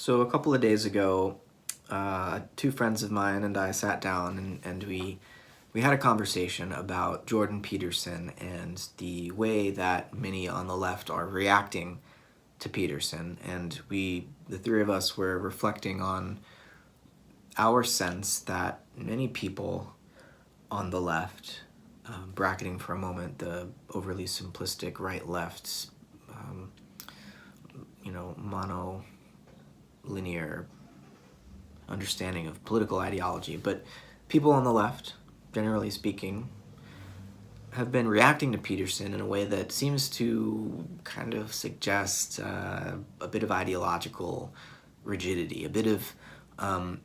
So a couple of days ago, two friends of mine and I sat down and we had a conversation about Jordan Peterson and the way that many on the left are reacting to Peterson. And the three of us, were reflecting on our sense that many people on the left, bracketing for a moment the overly simplistic right-left, um, mono-linear understanding of political ideology, but people on the left, generally speaking, have been reacting to Peterson in a way that seems to kind of suggest a bit of ideological rigidity, a bit of, I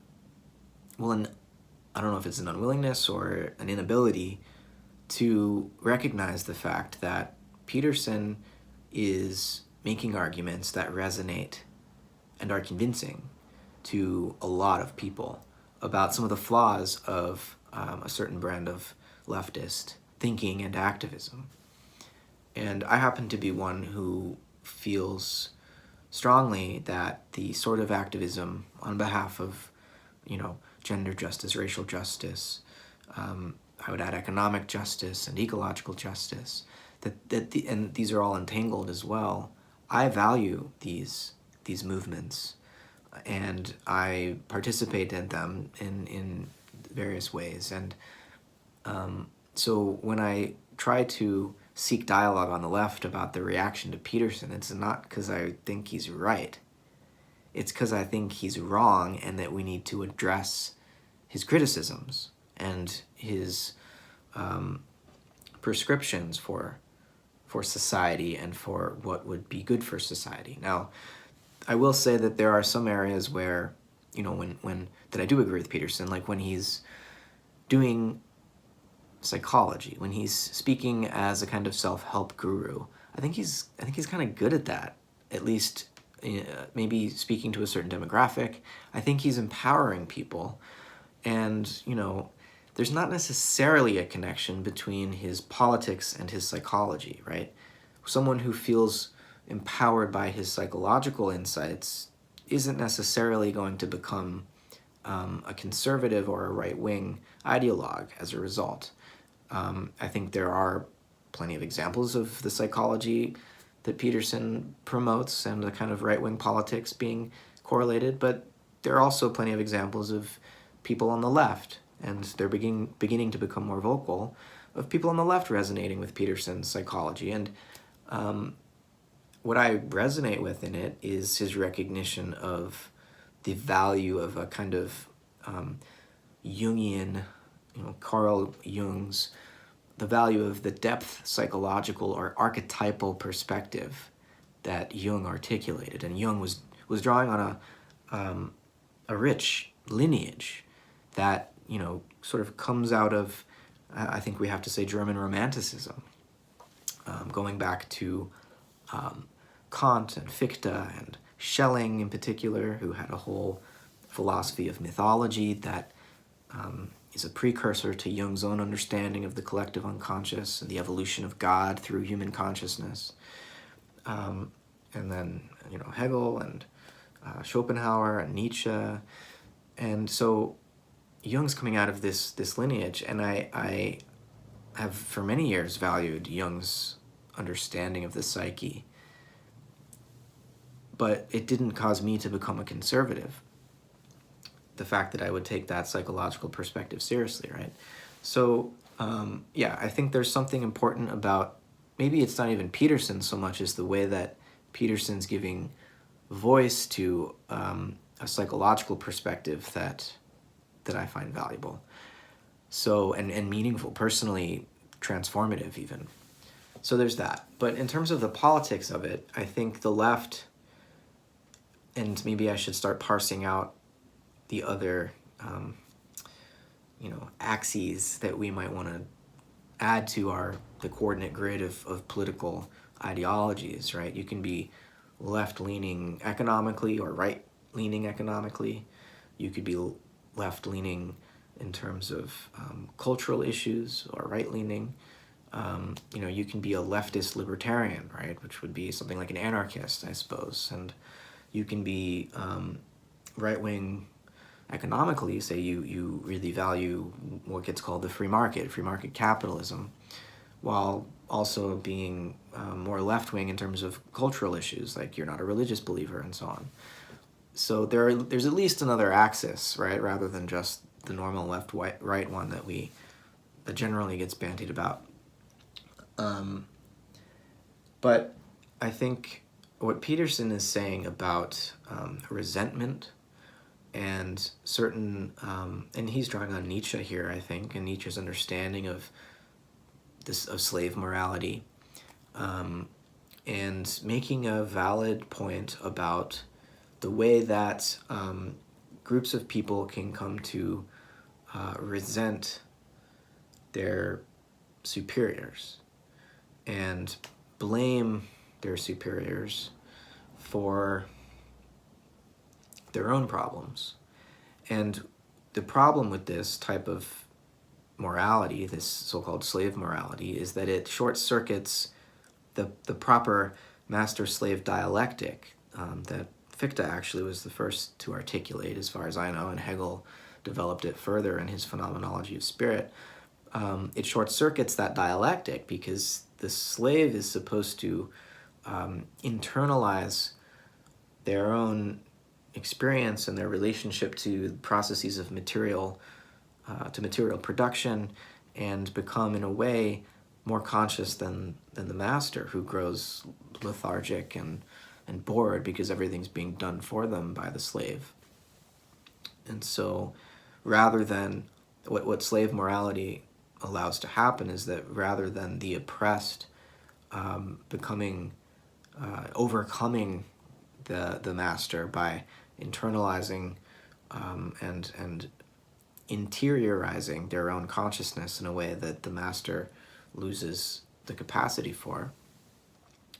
don't know if it's an unwillingness or an inability to recognize the fact that Peterson is making arguments that resonate and are convincing to a lot of people about some of the flaws of a certain brand of leftist thinking and activism. And I happen to be one who feels strongly that the sort of activism on behalf of, gender justice, racial justice, I would add economic justice and ecological justice, and these are all entangled as well. I value these movements, and I participate in them in various ways. And so when I try to seek dialogue on the left about the reaction to Peterson, it's not because I think he's right. It's because I think he's wrong, and that we need to address his criticisms and his prescriptions for society and for what would be good for society. Now, I will say that there are some areas where, when that I do agree with Peterson, like when he's doing psychology, when he's speaking as a kind of self-help guru. I think he's kind of good at that, at least maybe speaking to a certain demographic. I think he's empowering people, and there's not necessarily a connection between his politics and his psychology, right? Someone who feels empowered by his psychological insights isn't necessarily going to become a conservative or a right-wing ideologue as a result. I think there are plenty of examples of the psychology that Peterson promotes and the kind of right-wing politics being correlated, but there are also plenty of examples of people on the left, and they're beginning to become more vocal, of people on the left resonating with Peterson's psychology. And what I resonate with in it is his recognition of the value of a kind of Jungian, Carl Jung's, the value of the depth psychological or archetypal perspective that Jung articulated. And Jung was drawing on a rich lineage that, sort of comes out of, I think we have to say, German Romanticism, going back to Kant and Fichte and Schelling in particular, who had a whole philosophy of mythology that is a precursor to Jung's own understanding of the collective unconscious and the evolution of God through human consciousness. And then, Hegel and Schopenhauer and Nietzsche. And so Jung's coming out of this lineage, and I have for many years valued Jung's understanding of the psyche, but it didn't cause me to become a conservative. The fact that I would take that psychological perspective seriously, right? So, I think there's something important about, maybe it's not even Peterson so much as the way that Peterson's giving voice to a psychological perspective that I find valuable. So, and meaningful, personally transformative even. So there's that. But in terms of the politics of it, I think the left, and maybe I should start parsing out the other, axes that we might want to add to the coordinate grid of political ideologies, right? You can be left-leaning economically or right-leaning economically. You could be left-leaning in terms of cultural issues, or right-leaning. You can be a leftist libertarian, right, which would be something like an anarchist, I suppose. And you can be right-wing economically, say you really value what gets called the free market capitalism, while also being more left-wing in terms of cultural issues, like you're not a religious believer and so on. So there's at least another axis, right, rather than just the normal left-right one that generally gets bandied about. But I think what Peterson is saying about resentment and certain, and he's drawing on Nietzsche here, I think, and Nietzsche's understanding of slave morality, and making a valid point about the way that groups of people can come to resent their superiors and blame their superiors for their own problems. And the problem with this type of morality, this so-called slave morality, is that it short-circuits the proper master-slave dialectic that Fichte actually was the first to articulate, as far as I know, and Hegel developed it further in his Phenomenology of Spirit. It short-circuits that dialectic because the slave is supposed to internalize their own experience and their relationship to processes of material production, and become, in a way, more conscious than the master, who grows lethargic and bored because everything's being done for them by the slave. And so rather than what slave morality allows to happen is that rather than the oppressed overcoming the master by internalizing and interiorizing their own consciousness in a way that the master loses the capacity for,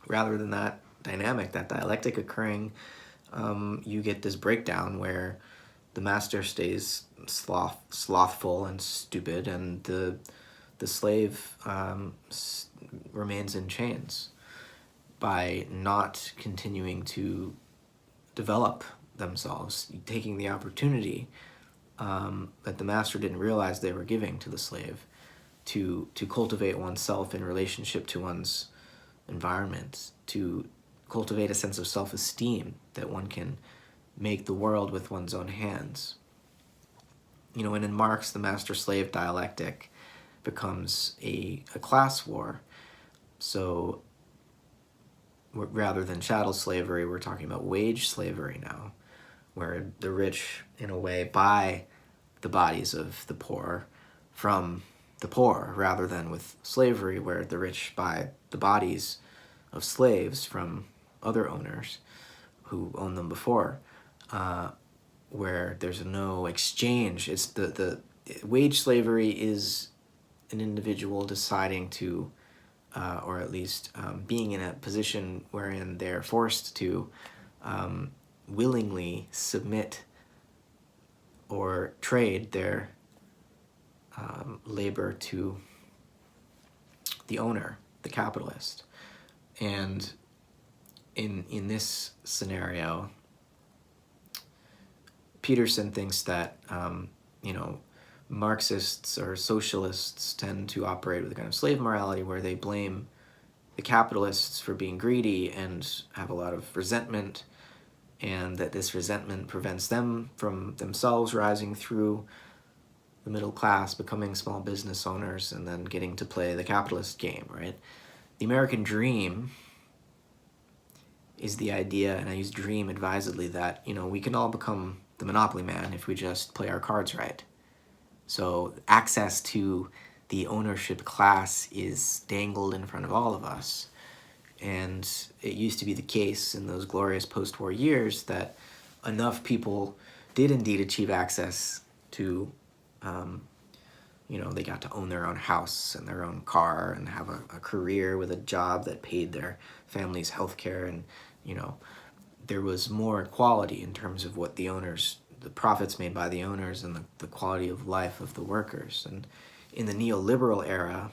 rather than that dynamic, that dialectic occurring, you get this breakdown where the master stays slothful and stupid, and the slave remains in chains by not continuing to develop themselves, taking the opportunity that the master didn't realize they were giving to the slave to cultivate oneself in relationship to one's environment, to cultivate a sense of self-esteem that one can make the world with one's own hands. And in Marx, the master-slave dialectic becomes a class war. So rather than chattel slavery, we're talking about wage slavery now, where the rich, in a way, buy the bodies of the poor from the poor, rather than with slavery, where the rich buy the bodies of slaves from other owners who owned them before, where there's no exchange. It's the wage slavery is an individual deciding to, or at least being in a position wherein they're forced to willingly submit or trade their labor to the owner, the capitalist. And in this scenario, Peterson thinks that Marxists or socialists tend to operate with a kind of slave morality where they blame the capitalists for being greedy and have a lot of resentment, and that this resentment prevents them from themselves rising through the middle class, becoming small business owners, and then getting to play the capitalist game, right? The American dream is the idea, and I use dream advisedly, that we can all become the monopoly man if we just play our cards right. So access to the ownership class is dangled in front of all of us. And it used to be the case in those glorious post-war years that enough people did indeed achieve access to, they got to own their own house and their own car and have a career with a job that paid their family's health care. And, there was more equality in terms of what the profits made by the owners and the quality of life of the workers. And in the neoliberal era,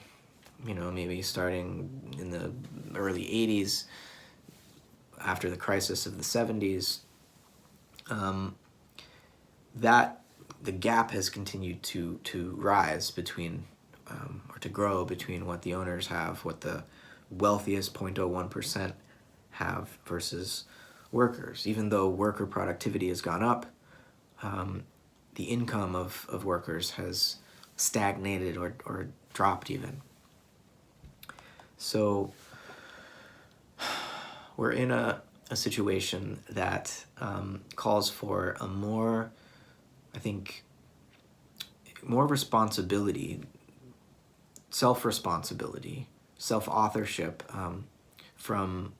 maybe starting in the early 80s, after the crisis of the 70s, that the gap has continued to rise between, or to grow between what the owners have, what the wealthiest 0.01% have versus workers. Even though worker productivity has gone up, the income of workers has stagnated or dropped even. So we're in a situation that calls for a more, I think, more responsibility, self-responsibility, self-authorship from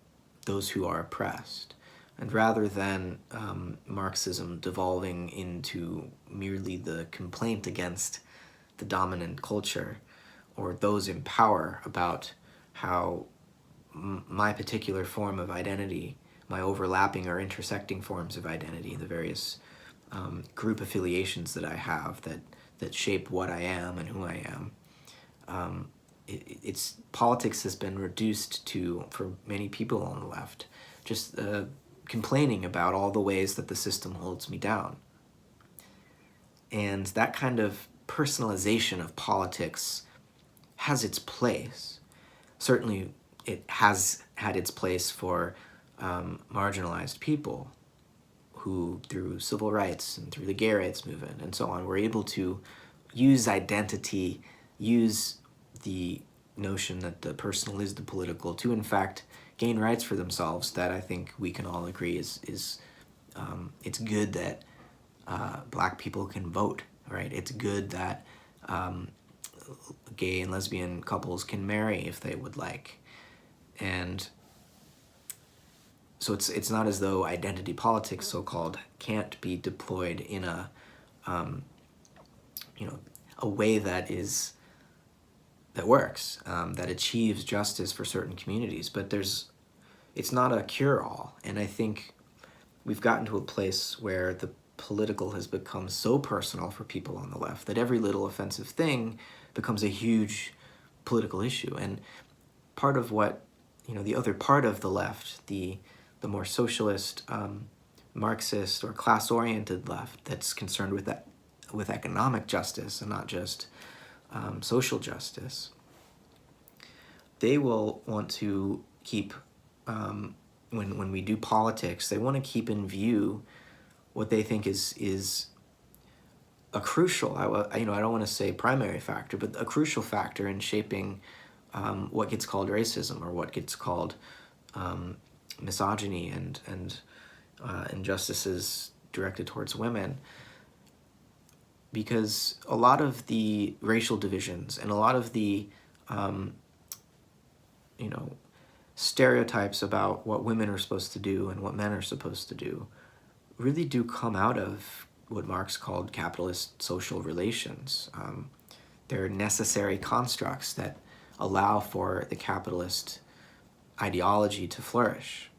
those who are oppressed. And rather than Marxism devolving into merely the complaint against the dominant culture or those in power about how my particular form of identity, my overlapping or intersecting forms of identity, the various group affiliations that I have that shape what I am and who I am, it's politics has been reduced to, for many people on the left, just complaining about all the ways that the system holds me down. And that kind of personalization of politics has its place. Certainly it has had its place for marginalized people who, through civil rights and through the gay rights movement and so on, were able to use identity, use the notion that the personal is the political, to in fact gain rights for themselves that I think we can all agree is it's good that black people can vote, right? It's good that gay and lesbian couples can marry if they would like. And so it's not as though identity politics, so-called, can't be deployed in a a way that works, that achieves justice for certain communities. But it's not a cure-all. And I think we've gotten to a place where the political has become so personal for people on the left that every little offensive thing becomes a huge political issue. And part of what, the other part of the left, the more socialist, Marxist or class-oriented left that's concerned with economic justice and not just social justice, they will want to keep, when we do politics, they want to keep in view what they think is a crucial, I don't want to say primary factor, but a crucial factor in shaping what gets called racism or what gets called misogyny and injustices directed towards women. Because a lot of the racial divisions and a lot of the stereotypes about what women are supposed to do and what men are supposed to do really do come out of what Marx called capitalist social relations. They're necessary constructs that allow for the capitalist ideology to flourish.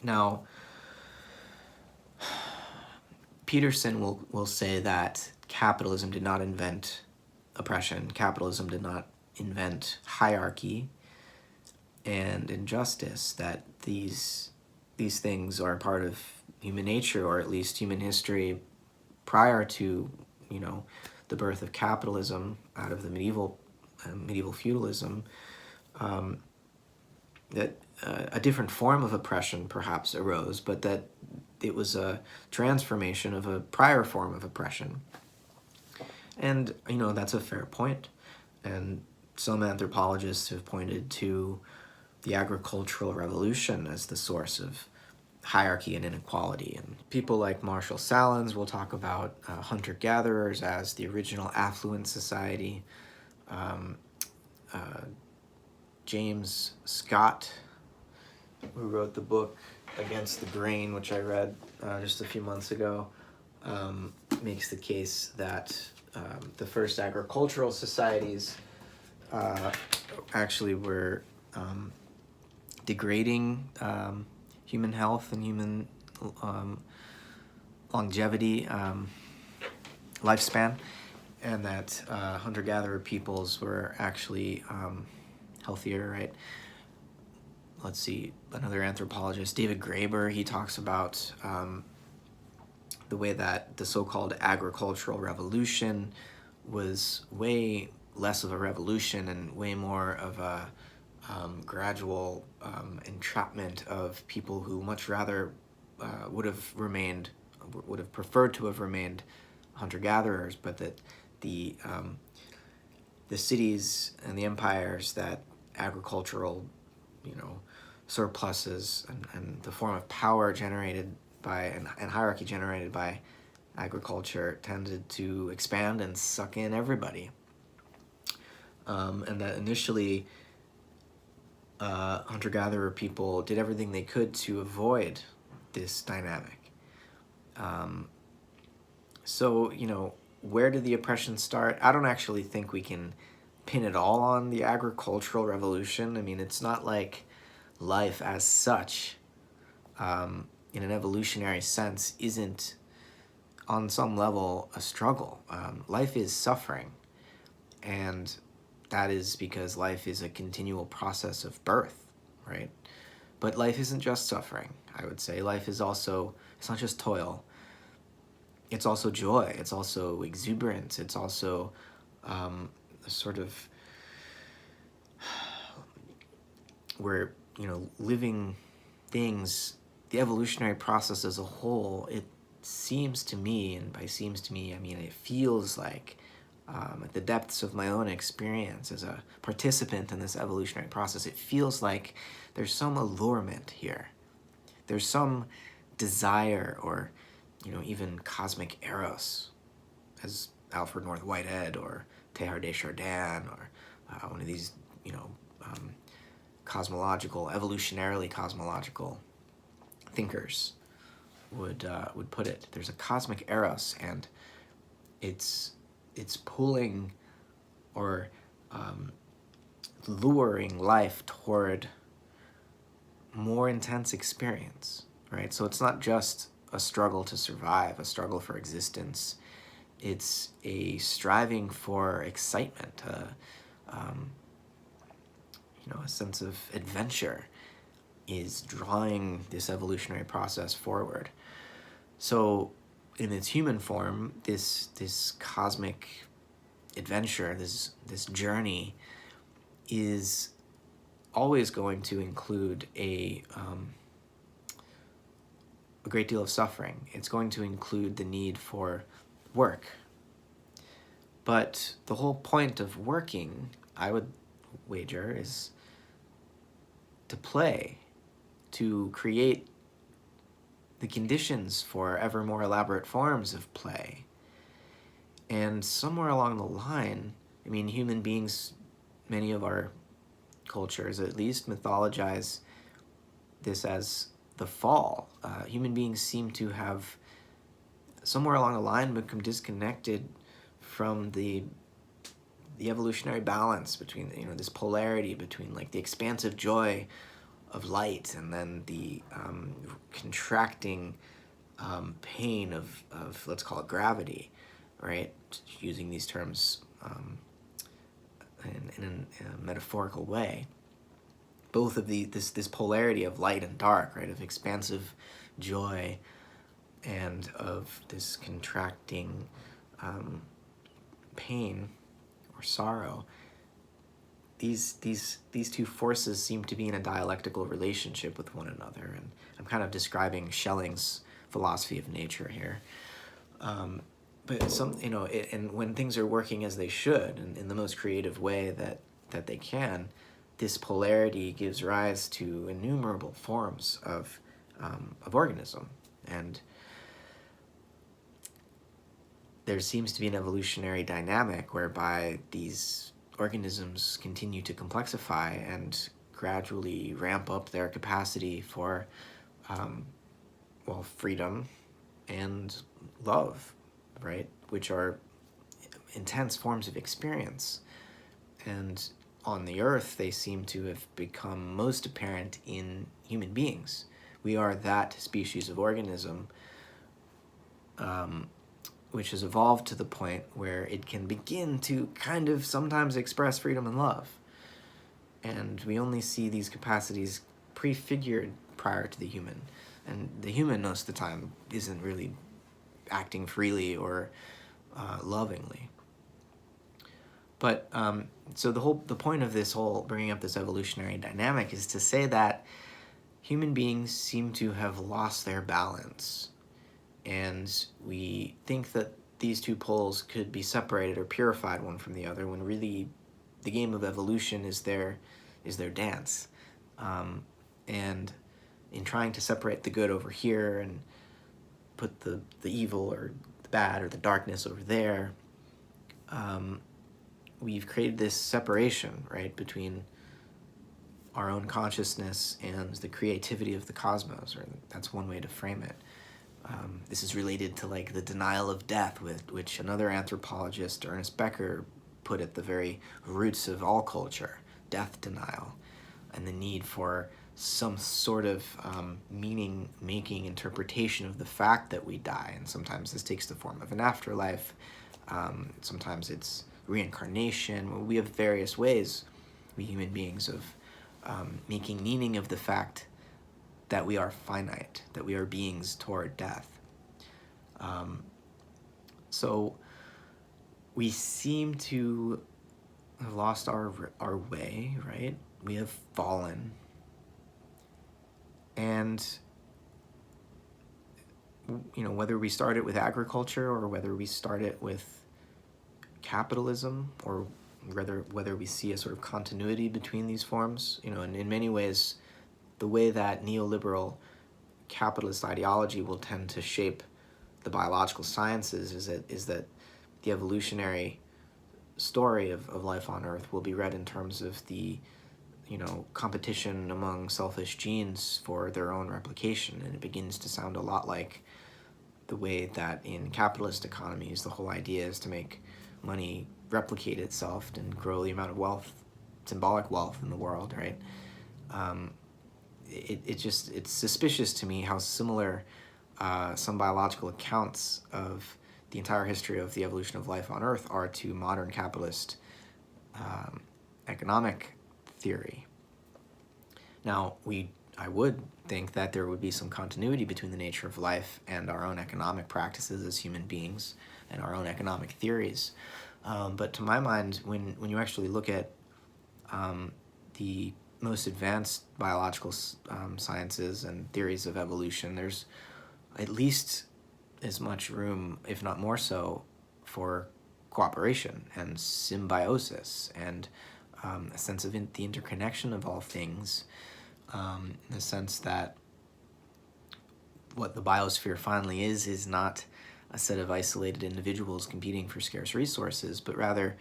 Now, Peterson will say that capitalism did not invent oppression, capitalism did not invent hierarchy and injustice, that these things are part of human nature, or at least human history prior to, the birth of capitalism out of the medieval feudalism, that a different form of oppression perhaps arose, but that it was a transformation of a prior form of oppression. And, that's a fair point. And some anthropologists have pointed to the agricultural revolution as the source of hierarchy and inequality. And people like Marshall Salins will talk about hunter-gatherers as the original affluent society. James Scott, who wrote the book Against the Grain, which I read just a few months ago, makes the case that the first agricultural societies actually were degrading human health and human longevity, lifespan, and that hunter-gatherer peoples were actually healthier, right? Let's see, another anthropologist, David Graeber, he talks about the way that the so-called agricultural revolution was way less of a revolution and way more of a gradual entrapment of people who much rather would have preferred to have remained hunter-gatherers, but that the cities and the empires that agricultural, surpluses and the form of power generated by and hierarchy generated by agriculture tended to expand and suck in everybody. And that initially hunter-gatherer people did everything they could to avoid this dynamic. So, where did the oppression start? I don't actually think we can pin it all on the agricultural revolution. I mean, it's not like life as such, in an evolutionary sense, isn't on some level a struggle. Life is suffering, and that is because life is a continual process of birth, right? But life isn't just suffering, I would say. Life is also, it's not just toil. It's also joy. It's also exuberance. It's also a sort of, where, living things, the evolutionary process as a whole, it seems to me, and by seems to me, I mean it feels like, at the depths of my own experience as a participant in this evolutionary process, it feels like there's some allurement here. There's some desire, or, even cosmic eros, as Alfred North Whitehead or Teilhard de Chardin or one of these, evolutionarily cosmological thinkers would put it. There's a cosmic eros, and it's pulling or luring life toward more intense experience, right? So it's not just a struggle to survive, a struggle for existence. It's a striving for excitement, a sense of adventure is drawing this evolutionary process forward. So in its human form, this cosmic adventure, this journey, is always going to include a great deal of suffering. It's going to include the need for work. But the whole point of working, I would wager, is to play, to create the conditions for ever more elaborate forms of play. And somewhere along the line, I mean, human beings, many of our cultures at least, mythologize this as the fall. Human beings seem to have, somewhere along the line, become disconnected from the evolutionary balance between, this polarity between, like, the expansive joy of light and then the contracting pain of, let's call it, gravity, right? Using these terms in a metaphorical way. Both of this polarity of light and dark, right? Of expansive joy and of this contracting pain or sorrow. These two forces seem to be in a dialectical relationship with one another, and I'm kind of describing Schelling's philosophy of nature here. But and when things are working as they should, and in the most creative way that they can, this polarity gives rise to innumerable forms of organism, and there seems to be an evolutionary dynamic whereby these organisms continue to complexify and gradually ramp up their capacity for, freedom and love, right? Which are intense forms of experience. And on the earth, they seem to have become most apparent in human beings. We are that species of organism which has evolved to the point where it can begin to kind of sometimes express freedom and love. And we only see these capacities prefigured prior to the human. And the human, most of the time, isn't really acting freely or lovingly. But so the point of this whole bringing up this evolutionary dynamic is to say that human beings seem to have lost their balance, and we think that these two poles could be separated or purified one from the other, when really the game of evolution is their dance. And in trying to separate the good over here and put the evil or the bad or the darkness over there, we've created this separation, right, between our own consciousness and the creativity of the cosmos, or that's one way to frame it. This is related to like the denial of death, which another anthropologist, Ernest Becker, put at the very roots of all culture: death denial, and the need for some sort of meaning-making interpretation of the fact that we die. And sometimes this takes the form of an afterlife. Sometimes it's reincarnation. We have various ways, we human beings, of making meaning of the fact that we are finite, that we are beings toward death. So we seem to have lost our way, right? We have fallen. And whether we start it with agriculture or whether we start it with capitalism, or whether we see a sort of continuity between these forms, and in many ways, the way that neoliberal capitalist ideology will tend to shape the biological sciences is that the evolutionary story of life on Earth will be read in terms of the competition among selfish genes for their own replication, and it begins to sound a lot like the way that in capitalist economies the whole idea is to make money replicate itself and grow the amount of wealth, symbolic wealth in the world, right? It's suspicious to me how similar some biological accounts of the entire history of the evolution of life on Earth are to modern capitalist economic theory. Now, I would think that there would be some continuity between the nature of life and our own economic practices as human beings and our own economic theories. But to my mind, when you actually look at the most advanced biological sciences and theories of evolution, there's at least as much room, if not more so, for cooperation and symbiosis and a sense of the interconnection of all things, in the sense that what the biosphere finally is not a set of isolated individuals competing for scarce resources, but rather,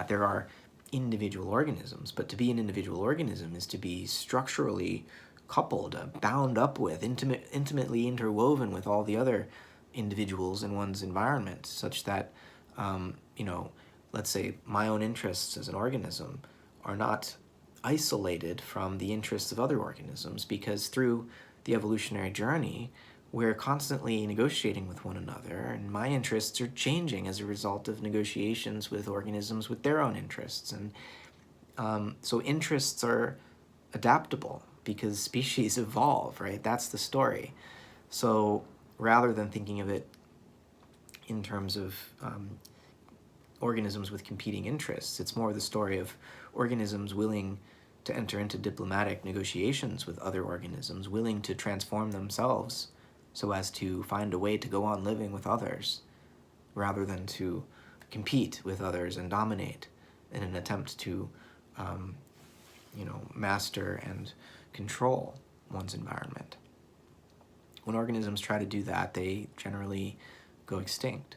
there are individual organisms, but to be an individual organism is to be structurally coupled, bound up with, intimately interwoven with all the other individuals in one's environment, such that, let's say my own interests as an organism are not isolated from the interests of other organisms, because through the evolutionary journey, we're constantly negotiating with one another, and my interests are changing as a result of negotiations with organisms with their own interests. And so interests are adaptable because species evolve, right? That's the story. So rather than thinking of it in terms of organisms with competing interests, it's more the story of organisms willing to enter into diplomatic negotiations with other organisms, willing to transform themselves so as to find a way to go on living with others, rather than to compete with others and dominate in an attempt to, master and control one's environment. When organisms try to do that, they generally go extinct.